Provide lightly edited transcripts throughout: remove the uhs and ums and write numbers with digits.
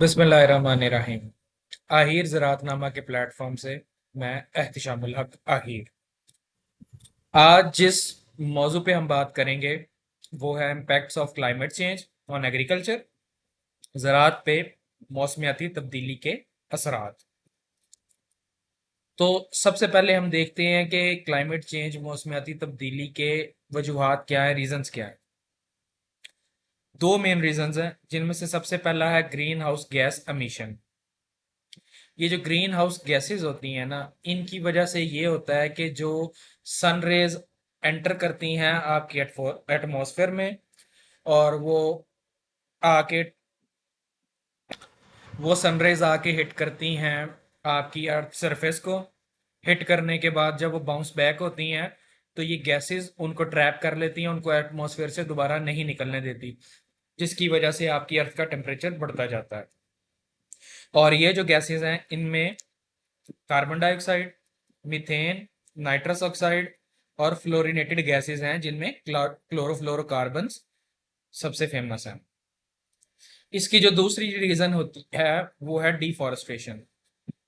बिस्मिल्लाहिर्रहमानिर्रहीम। आहिर ज़राअतनामा के प्लेटफॉर्म से मैं एहतिशामुल हक आहिर। आज जिस मौजू पे हम बात करेंगे वो है impacts of climate change on agriculture, ज़राअत पे मौसमियाती तब्दीली के असरात। तो सबसे पहले हम देखते हैं कि क्लाइमेट चेंज, मौसमियाती तब्दीली के वजूहात क्या है, रीजंस क्या है। दो मेन रीजंस हैं, जिनमें से सबसे पहला है ग्रीन हाउस गैस एमिशन। ये जो ग्रीन हाउस गैसेस होती हैं ना, इनकी वजह से ये होता है कि जो सन रेज एंटर करती हैं आपकी एटमॉस्फेयर में, और आके वो सनरेज आके हिट करती हैं आपकी अर्थ सरफेस को। हिट करने के बाद जब वो बाउंस बैक होती हैं तो ये गैसेस उनको ट्रैप कर लेती हैं, उनको एटमॉस्फेयर से दोबारा नहीं निकलने देती, जिसकी वजह से आपकी अर्थ का टेम्परेचर बढ़ता जाता है। और ये जो गैसेस हैं इनमें carbon dioxide, methane, nitrous oxide और फ्लोरिनेटेड गैसेस हैं, जिनमें क्लोरोफ्लोरोकार्बन्स सबसे फेमस हैं। इसकी जो दूसरी रीजन होती है वो है डिफॉरेस्टेशन।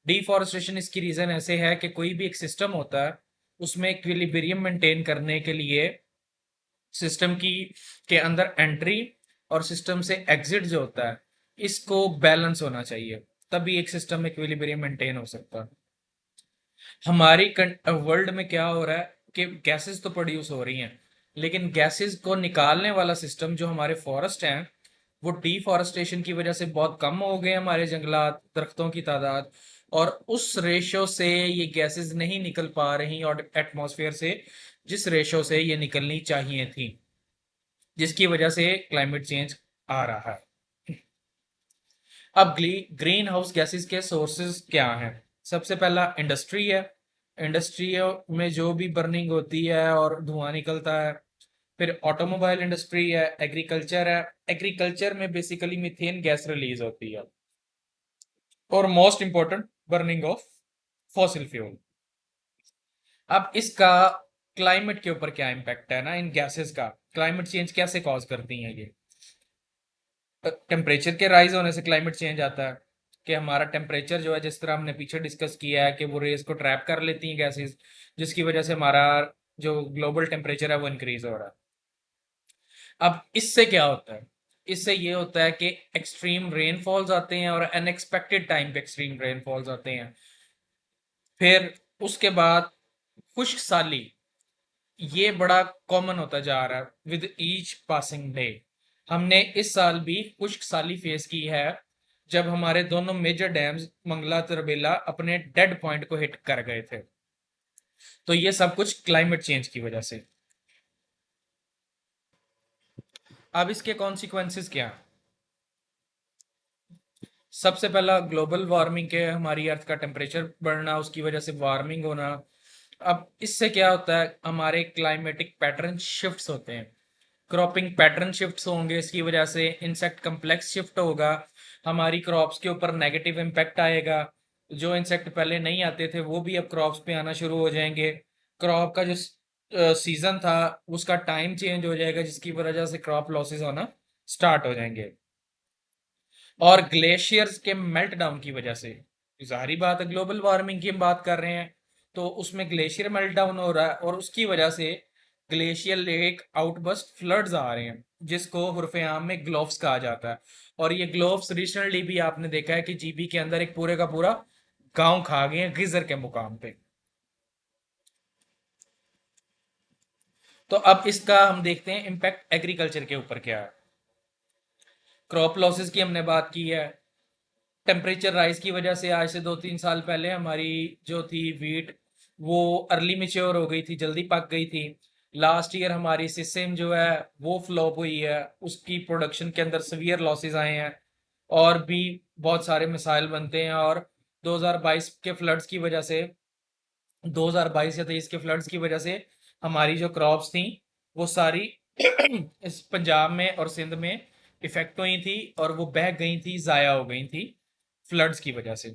डिफॉरेस्टेशन इसकी रीजन ऐसे है कि कोई भी एक सिस्टम होता है, उसमें इक्विलिब्रियम मेंटेन करने के लिए सिस्टम की के अंदर एंट्री और सिस्टम से एग्जिट जो होता है, इसको बैलेंस होना चाहिए, तभी एक सिस्टम में इक्विलिब्रियम मेंटेन हो सकता है। हमारी वर्ल्ड में क्या हो रहा है कि गैसेस तो प्रोड्यूस हो रही हैं, लेकिन गैसेस को निकालने वाला सिस्टम जो हमारे फॉरेस्ट हैं, वो डिफॉरेस्टेशन की वजह से बहुत कम हो गए, हमारे जंगलात, दरख्तों की तादाद, और उस रेशो से ये गैसेस नहीं निकल पा रही और एटमॉस्फेयर से जिस रेशो से ये निकलनी चाहिए थी, जिसकी वजह से क्लाइमेट चेंज आ रहा है। अब ग्रीन हाउस गैसेस के सोर्सेज क्या हैं? सबसे पहला इंडस्ट्री है। इंडस्ट्री में जो भी बर्निंग होती है और धुआं निकलता है। फिर ऑटोमोबाइल इंडस्ट्री है, एग्रीकल्चर है। एग्रीकल्चर में बेसिकली मीथेन गैस रिलीज होती है। और most important, burning of fossil fuel. अब इसका क्लाइमेट के ऊपर क्या इम्पैक्ट है ना, इन गैसेस का क्लाइमेट चेंज कैसे कॉज करती हैं ये? टेम्परेचर के राइज होने से क्लाइमेट चेंज आता है, कि हमारा टेम्परेचर जो है, जिस तरह हमने पीछे डिस्कस किया है कि वो रेस को ट्रैप कर लेती हैं गैसेस, जिसकी वजह से हमारा जो ग्लोबल टेम्परेचर है वो इंक्रीज हो रहा है। अब इससे क्या होता है? इससे ये होता है कि एक्सट्रीम रेनफॉल्स आते हैं, और अनएक्सपेक्टेड टाइम पे एक्सट्रीम रेनफॉल्स आते हैं। फिर उसके बाद खुश्क साली, ये बड़ा कॉमन होता जा रहा है विद ईच पासिंग डे। हमने इस साल भी खुश्क साली फेस की है, जब हमारे दोनों मेजर डैम्स मंगला तरबेला अपने डेड पॉइंट को हिट कर गए थे। तो ये सब कुछ क्लाइमेट चेंज की वजह से। अब इसके कॉन्सिक्वेंसेस क्या हैं? सबसे पहला ग्लोबल वार्मिंग के, हमारी अर्थ का टेम्परेचर बढ़ना, उसकी वजह से वार्मिंग होना। अब इससे क्या होता है, हमारे क्लाइमेटिक पैटर्न शिफ्ट्स होते हैं, क्रॉपिंग पैटर्न शिफ्ट्स होंगे, इसकी वजह से इंसेक्ट कम्प्लेक्स शिफ्ट होगा, हमारी क्रॉप्स के ऊपर नेगेटिव इम्पैक्ट आएगा। जो इंसेक्ट पहले नहीं आते थे वो भी अब क्रॉप्स पे आना शुरू हो जाएंगे। क्रॉप का जो सीजन था उसका टाइम चेंज हो जाएगा, जिसकी वजह से क्रॉप लॉसेस होना स्टार्ट हो जाएंगे। और ग्लेशियर्स के मेल्ट डाउन की वजह से, जाहिर बात है ग्लोबल वार्मिंग की हम बात कर रहे हैं, तो उसमें ग्लेशियर मेल्ट डाउन हो रहा है, और उसकी वजह से ग्लेशियर लेक आउटबस्ट फ्लड्स आ रहे हैं, जिसको उर्फे आम में ग्लोव्स कहा जाता है। और ये ग्लोव्स रिसेंटली भी आपने देखा है कि जीबी के अंदर एक पूरे का पूरा गांव खा गए हैं गीजर के मुकाम पे। तो अब इसका हम देखते हैं इम्पैक्ट एग्रीकल्चर के ऊपर क्या है। क्रॉप लॉसेस की हमने बात की है। टेम्परेचर राइज की वजह से आज से 2-3 साल पहले हमारी जो थी वीट, वो अर्ली मेच्योर हो गई थी, जल्दी पक गई थी। लास्ट ईयर हमारी सिसम जो है वो फ्लॉप हुई है, उसकी प्रोडक्शन के अंदर सीवियर लॉसेस आए हैं। और भी बहुत सारे मिसाइल बनते हैं। और 2022 के फ्लड्स की वजह से, 2022 या 23 के फ्लड्स की वजह से हमारी जो क्रॉप्स थी वो सारी इस पंजाब में और सिंध में इफेक्ट हुई थी, और वो बह गई थी, ज़ाया हो गई थी फ्लड्स की वजह से।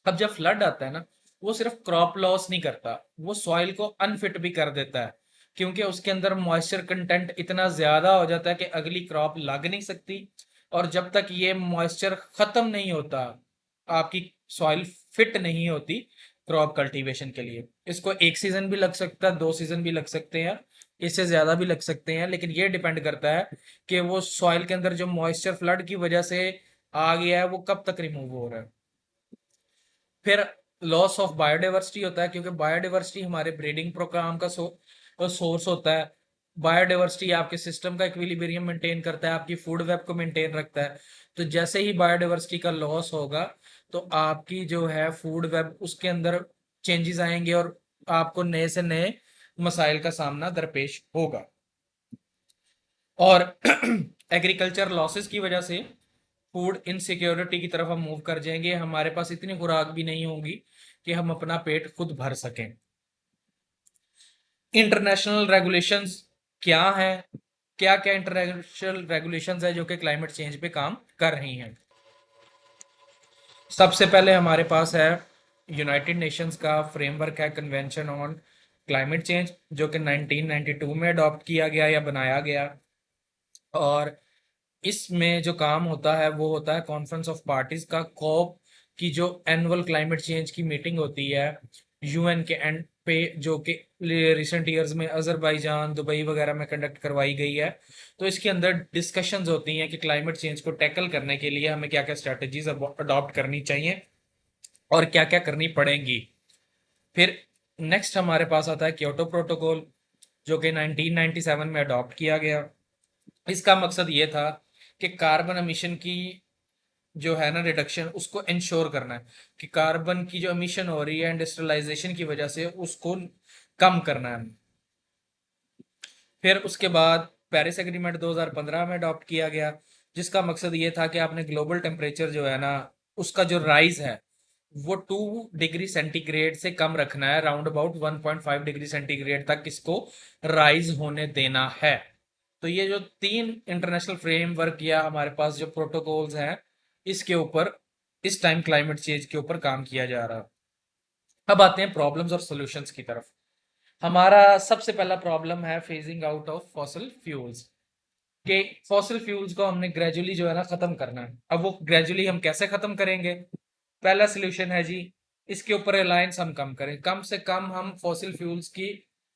अब जब फ्लड आता है ना, वो सिर्फ क्रॉप लॉस नहीं करता, वो सॉइल को अनफिट भी कर देता है, क्योंकि उसके अंदर मॉइस्चर कंटेंट इतना ज्यादा हो जाता है कि अगली क्रॉप लग नहीं सकती। और जब तक ये मॉइस्चर खत्म नहीं होता, आपकी सॉइल फिट नहीं होती क्रॉप कल्टीवेशन के लिए। इसको 1 सीजन भी लग सकता है, 2 सीजन भी लग सकते हैं, इससे ज्यादा भी लग सकते हैं, लेकिन ये डिपेंड करता है कि वो सॉइल के अंदर जो मॉइस्चर फ्लड की वजह से आ गया है वो कब तक रिमूव हो रहा है। फिर लॉस ऑफ बायोडाइवर्सिटी होता है, क्योंकि बायोडाइवर्सिटी हमारे ब्रीडिंग प्रोग्राम का सोर्स होता है। बायोडाइवर्सिटी आपके सिस्टम का इक्विलिब्रियम मेंटेन करता है, आपकी फूड वेब को मेंटेन रखता है। तो जैसे ही बायोडाइवर्सिटी का लॉस होगा तो आपकी जो है फूड वेब उसके अंदर चेंजेस आएंगे और आपको नए से नए मसाइल का सामना दरपेश होगा। और एग्रीकल्चर लॉसेस की वजह से फूड इनसिक्योरिटी की तरफ हम मूव कर जाएंगे, हमारे पास इतनी खुराक भी नहीं होगी कि हम अपना पेट खुद भर सकें। इंटरनेशनल रेगुलेशंस क्या है, क्या क्या इंटरनेशनल रेगुलेशंस है जो कि क्लाइमेट चेंज पे काम कर रही हैं। सबसे पहले हमारे पास है यूनाइटेड नेशंस का फ्रेमवर्क है, कन्वेंशन ऑन क्लाइमेट चेंज, जो कि 1992 में अडॉप्ट किया गया या बनाया गया। और इसमें जो काम होता है वो होता है कॉन्फ्रेंस ऑफ पार्टीज का, कॉप की जो एनुअल क्लाइमेट चेंज की मीटिंग होती है यूएन के एंड पे, जो कि रिसेंट ईयर्स में अजरबैजान, दुबई वगैरह में कंडक्ट करवाई गई है। तो इसके अंदर डिस्कशंस होती हैं कि क्लाइमेट चेंज को टैकल करने के लिए हमें क्या क्या स्ट्रेटजीज अडॉप्ट करनी चाहिए और क्या क्या करनी पड़ेंगी। फिर नेक्स्ट हमारे पास आता है क्योटो प्रोटोकॉल, जो कि 1997 में अडॉप्ट किया गया। इसका मकसद ये था कि कार्बन एमिशन की जो है ना रिडक्शन, उसको इंश्योर करना है कि कार्बन की जो एमिशन हो रही है इंडस्ट्रियलाइजेशन की वजह से उसको कम करना है। फिर उसके बाद पेरिस एग्रीमेंट 2015 में अडॉप्ट किया गया, जिसका मकसद ये था कि आपने ग्लोबल टेम्परेचर जो है ना उसका जो राइज है वो 2 डिग्री सेंटीग्रेड से कम रखना है, राउंड अबाउट 1.5 डिग्री सेंटीग्रेड तक इसको राइज होने देना है। तो ये जो 3 इंटरनेशनल फ्रेमवर्क या हमारे पास जो प्रोटोकॉल्स हैं, इसके ऊपर इस टाइम क्लाइमेट चेंज के ऊपर काम किया जा रहा है। अब आते हैं प्रॉब्लम्स और सॉल्यूशंस की तरफ। हमारा सबसे पहला प्रॉब्लम है phasing out of fossil fuels, कि फॉसिल फ्यूल्स को हमने ग्रेजुअली जो है ना खत्म करना है। अब वो ग्रेजुअली हम कैसे खत्म करेंगे? पहला सोल्यूशन है जी, इसके ऊपर रिलायंस हम कम करें, कम से कम हम फॉसिल फ्यूल्स की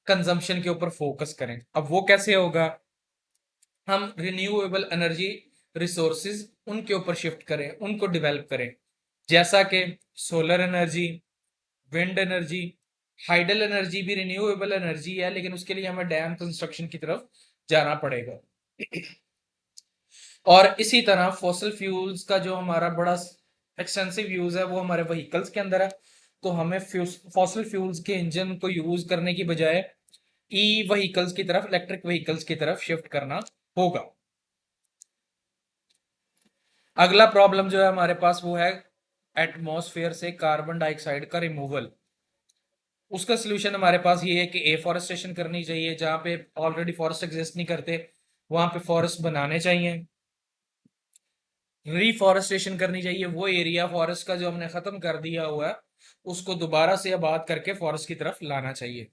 कंजम्पशन के ऊपर फोकस करें। अब वो कैसे होगा? हम रिन्यूएबल एनर्जी रिसोर्सेज उनके ऊपर शिफ्ट करें, उनको डेवलप करें, जैसा कि solar energy, wind energy, hydel energy भी रिन्यूएबल एनर्जी है, लेकिन उसके लिए हमें डैम कंस्ट्रक्शन की तरफ जाना पड़ेगा। और इसी तरह फॉसिल फ्यूल्स का जो हमारा बड़ा एक्सटेंसिव यूज है वो हमारे व्हीकल्स के अंदर है। तो हमें फॉसिल फ्यूल्स के इंजन को यूज करने की बजाय ई व्हीकल्स की तरफ, इलेक्ट्रिक व्हीकल्स की तरफ शिफ्ट करना होगा। अगला प्रॉब्लम जो है हमारे पास वो है एटमॉस्फेयर से कार्बन डाइऑक्साइड का रिमूवल। उसका सोल्यूशन हमारे पास ये है कि एफॉरेस्टेशन करनी चाहिए, जहां पे ऑलरेडी फॉरेस्ट एग्जिस्ट नहीं करते वहां पे फॉरेस्ट बनाने चाहिए। रिफॉरेस्टेशन करनी चाहिए, वो एरिया फॉरेस्ट का जो हमने खत्म कर दिया हुआ है उसको दोबारा से आबाद करके फॉरेस्ट की तरफ लाना चाहिए।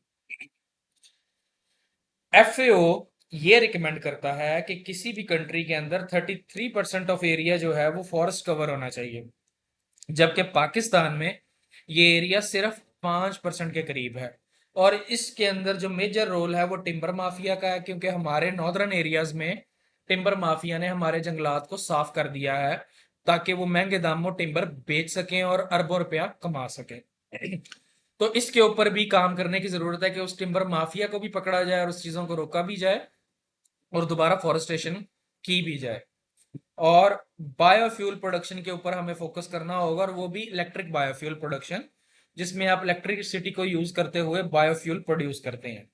एफएओ ये रिकमेंड करता है कि किसी भी कंट्री के अंदर 33% ऑफ एरिया जो है वो फॉरेस्ट कवर होना चाहिए, जबकि पाकिस्तान में ये एरिया सिर्फ 5% के करीब है। और इसके अंदर जो मेजर रोल है वो टिम्बर माफिया का है, क्योंकि हमारे नॉर्दर्न एरियाज में टिम्बर माफिया ने हमारे जंगलात को साफ कर दिया है ताकि वो महंगे दामों टिम्बर बेच सकें और अरबों रुपया कमा सकें। तो इसके ऊपर भी काम करने की जरूरत है कि उस टिम्बर माफिया को भी पकड़ा जाए और उस चीजों को रोका भी जाए और दोबारा फॉरेस्टेशन की भी जाए। और बायोफ्यूल प्रोडक्शन के ऊपर हमें फोकस करना होगा, और वो भी इलेक्ट्रिक बायोफ्यूल प्रोडक्शन, जिसमें आप इलेक्ट्रिसिटी को यूज करते हुए बायोफ्यूल प्रोड्यूस करते हैं।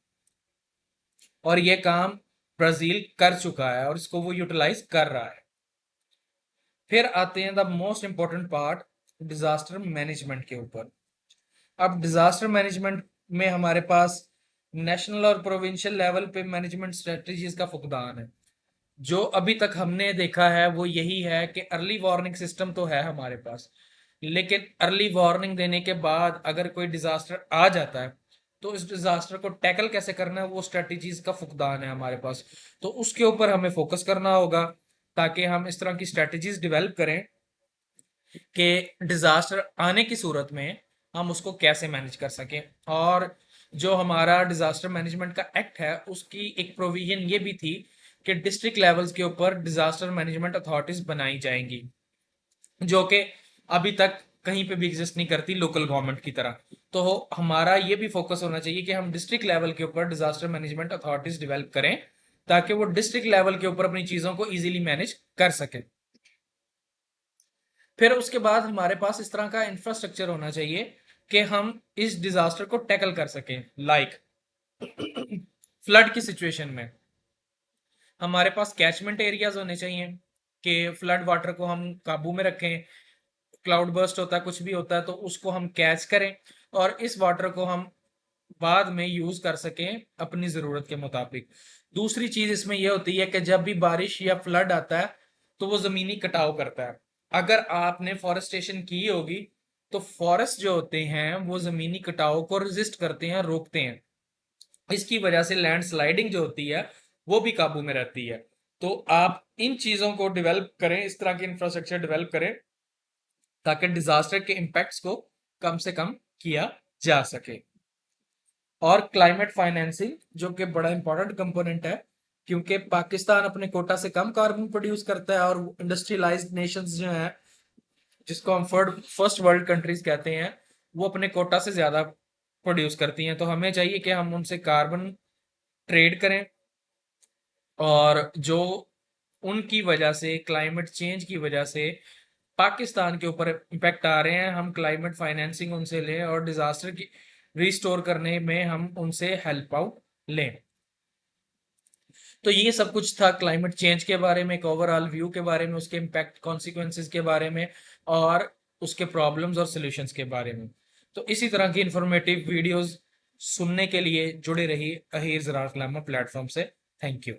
और ये काम ब्राजील कर चुका है और इसको वो यूटिलाइज कर रहा है। फिर आते हैं the most important part, disaster management के ऊपर। अब डिजास्टर मैनेजमेंट में हमारे पास नेशनल और प्रोविंशियल लेवल पे मैनेजमेंट स्ट्रेटजीज का फुकदान है। जो अभी तक हमने देखा है वो यही है कि अर्ली वार्निंग सिस्टम तो है हमारे पास, लेकिन अर्ली वार्निंग देने के बाद अगर कोई डिजास्टर आ जाता है तो इस डिजास्टर को टैकल कैसे करना है वो स्ट्रेटजीज का फुकदान है हमारे पास। तो उसके ऊपर हमें फोकस करना होगा ताकि हम इस तरह की स्ट्रेटजीज डेवलप करें कि डिजास्टर आने की सूरत में हम उसको कैसे मैनेज कर सकें। और जो हमारा डिजास्टर मैनेजमेंट का एक्ट है उसकी एक प्रोविजन ये भी थी कि डिस्ट्रिक्ट लेवल्स के ऊपर डिजास्टर मैनेजमेंट अथॉरिटीज बनाई जाएंगी, जो कि अभी तक कहीं पे भी एग्जिस्ट नहीं करती लोकल गवर्नमेंट की तरह। तो हमारा ये भी फोकस होना चाहिए कि हम डिस्ट्रिक्ट लेवल के ऊपर डिजास्टर मैनेजमेंट अथॉरिटीज डेवलप करें ताकि वो डिस्ट्रिक्ट लेवल के ऊपर अपनी चीजों को इजीली मैनेज कर सके। फिर उसके बाद हमारे पास इस तरह का इंफ्रास्ट्रक्चर होना चाहिए कि हम इस डिजास्टर को टैकल कर सकें। लाइक फ्लड की सिचुएशन में हमारे पास कैचमेंट एरियाज होने चाहिए कि फ्लड वाटर को हम काबू में रखें। क्लाउड बर्स्ट होता है, कुछ भी होता है, तो उसको हम कैच करें और इस वाटर को हम बाद में यूज कर सकें अपनी जरूरत के मुताबिक। दूसरी चीज इसमें यह होती है कि जब भी बारिश या फ्लड आता है तो वो जमीनी कटाव करता है। अगर आपने फॉरेस्टेशन की होगी तो फॉरेस्ट जो होते हैं वो जमीनी कटाव को रेजिस्ट करते हैं, रोकते हैं। इसकी वजह से लैंड स्लाइडिंग जो होती है वो भी काबू में रहती है। तो आप इन चीजों को डेवलप करें, इस तरह के इंफ्रास्ट्रक्चर डेवलप करें ताकि डिजास्टर के इम्पैक्ट्स को कम से कम किया जा सके। और क्लाइमेट फाइनेंसिंग जो कि बड़ा इंपॉर्टेंट कंपोनेंट है, क्योंकि पाकिस्तान अपने कोटा से कम कार्बन प्रोड्यूस करता है और इंडस्ट्रियलाइज्ड नेशंस जो हैं, जिसको हम फर्स्ट वर्ल्ड कंट्रीज कहते हैं, वो अपने कोटा से ज्यादा प्रोड्यूस करती हैं। तो हमें चाहिए कि हम उनसे कार्बन ट्रेड करें और जो उनकी वजह से, क्लाइमेट चेंज की वजह से पाकिस्तान के ऊपर इम्पैक्ट आ रहे हैं, हम क्लाइमेट फाइनेंसिंग उनसे लें और डिजास्टर की रिस्टोर करने में हम उनसे हेल्प आउट लें। तो ये सब कुछ था क्लाइमेट चेंज के बारे में, एक ओवरऑल व्यू के बारे में, उसके इम्पैक्ट कॉन्सिक्वेंसेज के बारे में और उसके प्रॉब्लम्स और सॉल्यूशंस के बारे में। तो इसी तरह की इंफॉर्मेटिव वीडियोस सुनने के लिए जुड़े रहिए अहीर ज़राअत नामा प्लेटफॉर्म से। Thank you.